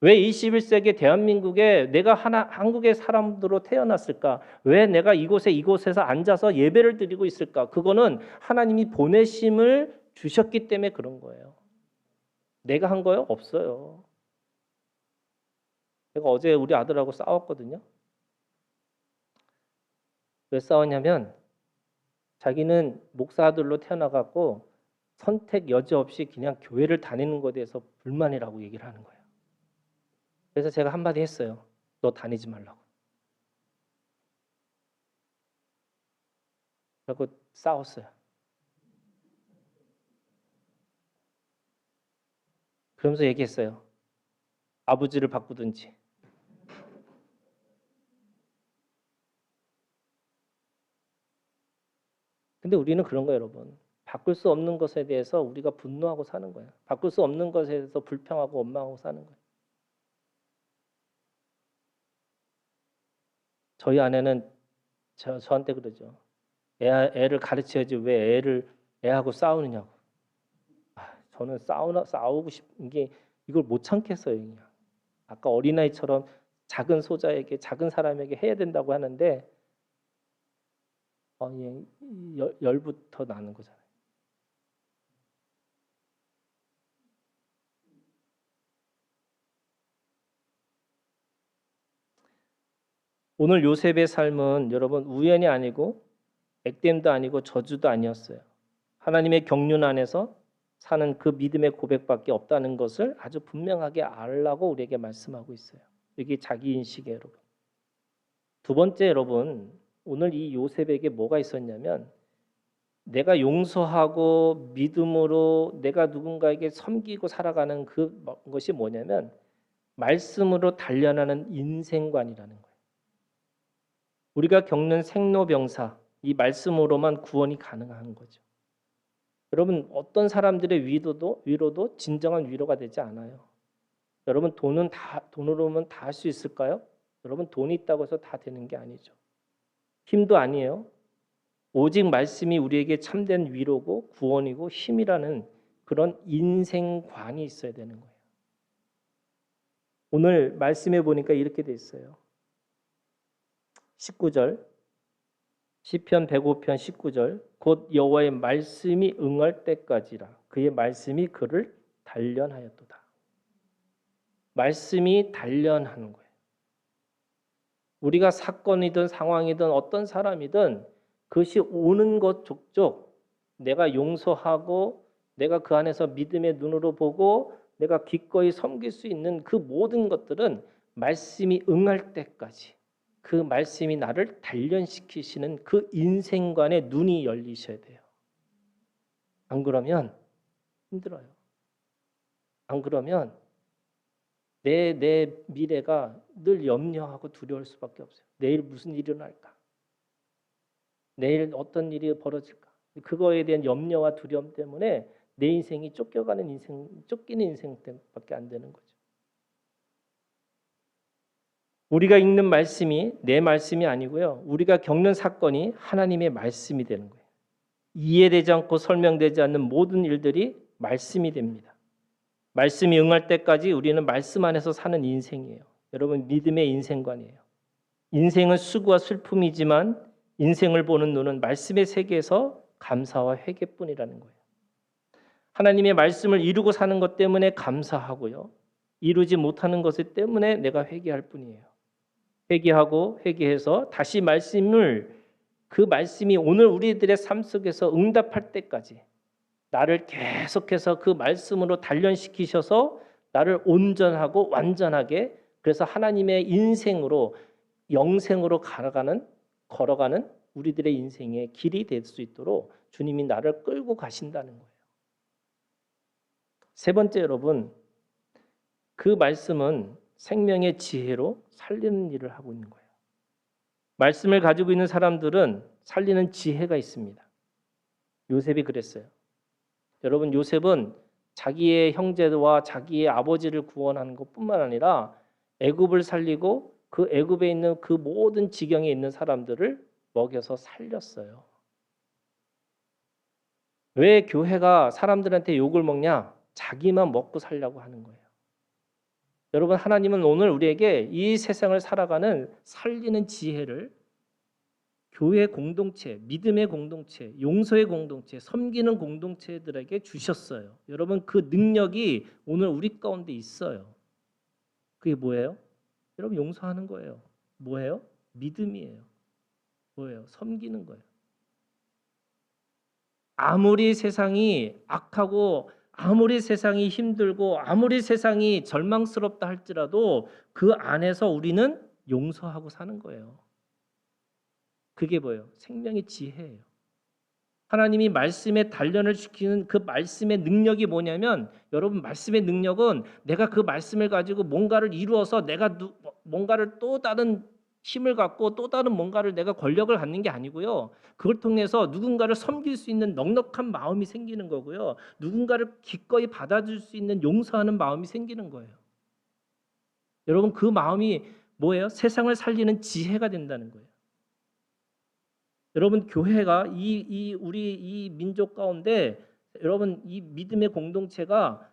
왜 21세기 대한민국에 내가 한국의 사람으로 태어났을까? 왜 내가 이곳에서 앉아서 예배를 드리고 있을까? 그거는 하나님이 보내심을 주셨기 때문에 그런 거예요. 내가 한 거요? 없어요. 제가 어제 우리 아들하고 싸웠거든요. 왜 싸웠냐면 자기는 목사들로 태어나갖고 선택 여지 없이 그냥 교회를 다니는 것에 대해서 불만이라고 얘기를 하는 거예요. 그래서 제가 한마디 했어요. 너 다니지 말라고. 그리고 싸웠어요. 그러면서 얘기했어요. 아버지를 바꾸든지. 근데 우리는 그런 거예요, 여러분. 바꿀 수 없는 것에 대해서 우리가 분노하고 사는 거예요. 바꿀 수 없는 것에 대해서 불평하고 원망하고 사는 거예요. 저희 아내는 저한테 그러죠. 애를 가르쳐야지 왜 애하고 싸우느냐고. 저는 싸우고 싶은 게 이걸 못 참겠어요, 그냥. 아까 어린아이처럼 작은 소자에게 작은 사람에게 해야 된다고 하는데 열부터 나는 거잖아요. 오늘 요셉의 삶은 여러분 우연이 아니고 액땜도 아니고 저주도 아니었어요. 하나님의 경륜 안에서 사는 그 믿음의 고백밖에 없다는 것을 아주 분명하게 알라고 우리에게 말씀하고 있어요. 이게 자기 인식이에요, 여러분. 두 번째, 여러분, 오늘 이 요셉에게 뭐가 있었냐면 내가 용서하고 믿음으로 내가 누군가에게 섬기고 살아가는 그것이 뭐냐면 말씀으로 단련하는 인생관이라는 거예요. 우리가 겪는 생로병사, 이 말씀으로만 구원이 가능한 거죠. 여러분 어떤 사람들의 위로도 진정한 위로가 되지 않아요. 여러분 돈으로만 다 할 수 있을까요? 여러분 돈이 있다고 해서 다 되는 게 아니죠. 힘도 아니에요. 오직 말씀이 우리에게 참된 위로고 구원이고 힘이라는 그런 인생관이 있어야 되는 거예요. 오늘 말씀해 보니까 이렇게 돼 있어요. 19절 시편 105편 19절 곧 여호와의 말씀이 응할 때까지라 그의 말씀이 그를 단련하였도다. 말씀이 단련하는 거예요. 우리가 사건이든 상황이든 어떤 사람이든 그것이 오는 것 족족 내가 용서하고 내가 그 안에서 믿음의 눈으로 보고 내가 기꺼이 섬길 수 있는 그 모든 것들은 말씀이 응할 때까지 그 말씀이 나를 단련시키시는 그 인생관의 눈이 열리셔야 돼요. 안 그러면 힘들어요. 안 그러면 내 미래가 늘 염려하고 두려울 수밖에 없어요. 내일 무슨 일이 일어날까? 내일 어떤 일이 벌어질까? 그거에 대한 염려와 두려움 때문에 내 인생이 쫓기는 인생밖에 안 되는 거죠. 우리가 읽는 말씀이 내 말씀이 아니고요. 우리가 겪는 사건이 하나님의 말씀이 되는 거예요. 이해되지 않고 설명되지 않는 모든 일들이 말씀이 됩니다. 말씀이 응할 때까지 우리는 말씀 안에서 사는 인생이에요. 여러분 믿음의 인생관이에요. 인생은 수고와 슬픔이지만 인생을 보는 눈은 말씀의 세계에서 감사와 회개뿐이라는 거예요. 하나님의 말씀을 이루고 사는 것 때문에 감사하고요. 이루지 못하는 것 때문에 내가 회개할 뿐이에요. 회개하고 회개해서 다시 그 말씀이 오늘 우리들의 삶 속에서 응답할 때까지 나를 계속해서 그 말씀으로 단련시키셔서 나를 온전하고 완전하게 그래서 하나님의 인생으로 영생으로 걸어가는 우리들의 인생의 길이 될 수 있도록 주님이 나를 끌고 가신다는 거예요. 세 번째 여러분, 그 말씀은 생명의 지혜로 살리는 일을 하고 있는 거예요. 말씀을 가지고 있는 사람들은 살리는 지혜가 있습니다. 요셉이 그랬어요. 여러분 요셉은 자기의 형제와 자기의 아버지를 구원하는 것뿐만 아니라 애굽을 살리고 그 애굽에 있는 그 모든 지경에 있는 사람들을 먹여서 살렸어요. 왜 교회가 사람들한테 욕을 먹냐? 자기만 먹고 살려고 하는 거예요. 여러분 하나님은 오늘 우리에게 이 세상을 살아가는 살리는 지혜를 교회 공동체, 믿음의 공동체, 용서의 공동체, 섬기는 공동체들에게 주셨어요. 여러분 그 능력이 오늘 우리 가운데 있어요. 그게 뭐예요? 여러분 용서하는 거예요. 뭐예요? 믿음이에요. 뭐예요? 섬기는 거예요. 아무리 세상이 악하고 아무리 세상이 힘들고 아무리 세상이 절망스럽다 할지라도 그 안에서 우리는 용서하고 사는 거예요. 그게 뭐예요? 생명의 지혜예요. 하나님이 말씀에 단련을 시키는 그 말씀의 능력이 뭐냐면 여러분 말씀의 능력은 내가 그 말씀을 가지고 뭔가를 이루어서 내가 뭔가를 또 다른 힘을 갖고 또 다른 뭔가를 내가 권력을 갖는 게 아니고요. 그걸 통해서 누군가를 섬길 수 있는 넉넉한 마음이 생기는 거고요. 누군가를 기꺼이 받아줄 수 있는 용서하는 마음이 생기는 거예요. 여러분 그 마음이 뭐예요? 세상을 살리는 지혜가 된다는 거예요. 여러분 교회가 우리 이 민족 가운데 여러분 이 믿음의 공동체가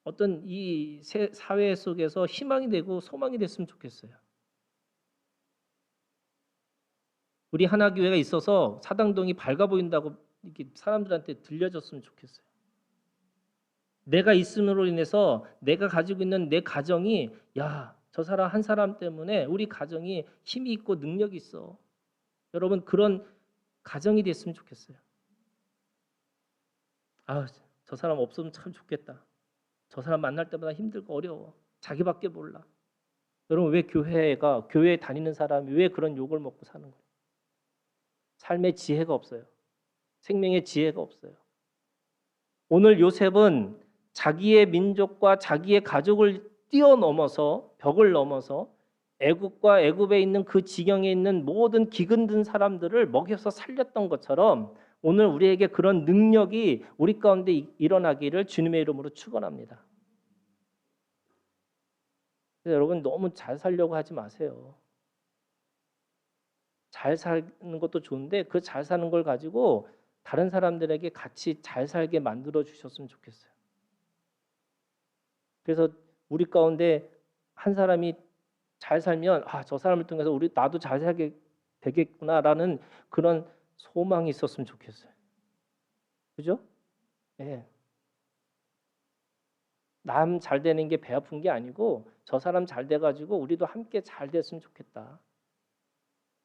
어떤 이 사회 속에서 희망이 되고 소망이 됐으면 좋겠어요. 우리 하나교회가 있어서 사당동이 밝아 보인다고 이렇게 사람들한테 들려졌으면 좋겠어요. 내가 있음으로 인해서 내가 가지고 있는 내 가정이 저 사람 한 사람 때문에 우리 가정이 힘이 있고 능력이 있어. 여러분 그런 가정이 됐으면 좋겠어요. 저 사람 없으면 참 좋겠다. 저 사람 만날 때마다 힘들고 어려워. 자기밖에 몰라. 여러분 왜 교회에 다니는 사람이 왜 그런 욕을 먹고 사는 거예요? 삶의 지혜가 없어요. 생명의 지혜가 없어요. 오늘 요셉은 자기의 민족과 자기의 가족을 뛰어넘어서 벽을 넘어서 애굽과 애굽에 있는 그 지경에 있는 모든 기근든 사람들을 먹여서 살렸던 것처럼 오늘 우리에게 그런 능력이 우리 가운데 일어나기를 주님의 이름으로 축원합니다. 여러분 너무 잘 살려고 하지 마세요. 잘 사는 것도 좋은데 그 잘 사는 걸 가지고 다른 사람들에게 같이 잘 살게 만들어 주셨으면 좋겠어요. 그래서 우리 가운데 한 사람이 잘 살면 저 사람을 통해서 나도 잘 살게 되겠구나라는 그런 소망이 있었으면 좋겠어요. 그죠? 예. 남 잘 되는 게 배 아픈 게 아니고 저 사람 잘 돼가지고 우리도 함께 잘 됐으면 좋겠다.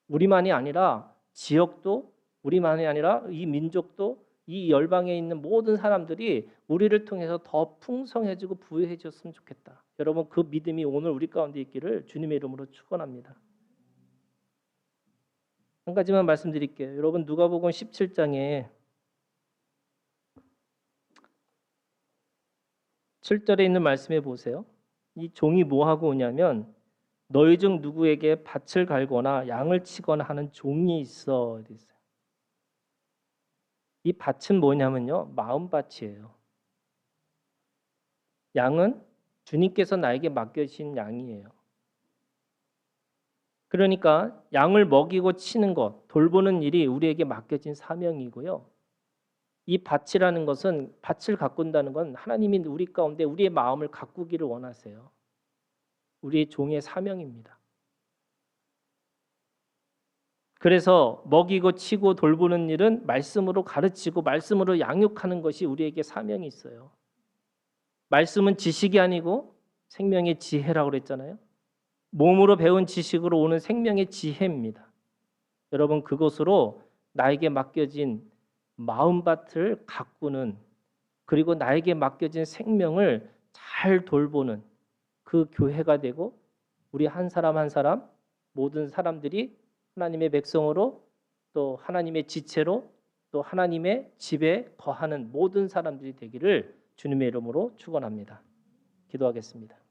우리만이 아니라 지역도 우리만이 아니라 이 민족도 이 열방에 있는 모든 사람들이 우리를 통해서 더 풍성해지고 부유해졌으면 좋겠다. 여러분 그 믿음이 오늘 우리 가운데 있기를 주님의 이름으로 축원합니다. 한 가지만 말씀드릴게요. 여러분 누가복음 17장에 7절에 있는 말씀해 보세요. 이 종이 뭐 하고 오냐면 너희 중 누구에게 밭을 갈거나 양을 치거나 하는 종이 있어. 이랬어요. 이 밭은 뭐냐면요. 마음밭이에요. 양은 주님께서 나에게 맡겨주신 양이에요. 그러니까 양을 먹이고 치는 것, 돌보는 일이 우리에게 맡겨진 사명이고요. 이 밭이라는 것은 밭을 가꾼다는 건 하나님이 우리 가운데 우리의 마음을 가꾸기를 원하세요. 우리의 종의 사명입니다. 그래서 먹이고 치고 돌보는 일은 말씀으로 가르치고 말씀으로 양육하는 것이 우리에게 사명이 있어요. 말씀은 지식이 아니고 생명의 지혜라고 그랬잖아요. 몸으로 배운 지식으로 오는 생명의 지혜입니다. 여러분 그것으로 나에게 맡겨진 마음밭을 가꾸는 그리고 나에게 맡겨진 생명을 잘 돌보는 그 교회가 되고 우리 한 사람 한 사람 모든 사람들이 하나님의 백성으로 또 하나님의 지체로 또 하나님의 집에 거하는 모든 사람들이 되기를 주님의 이름으로 축원합니다. 기도하겠습니다.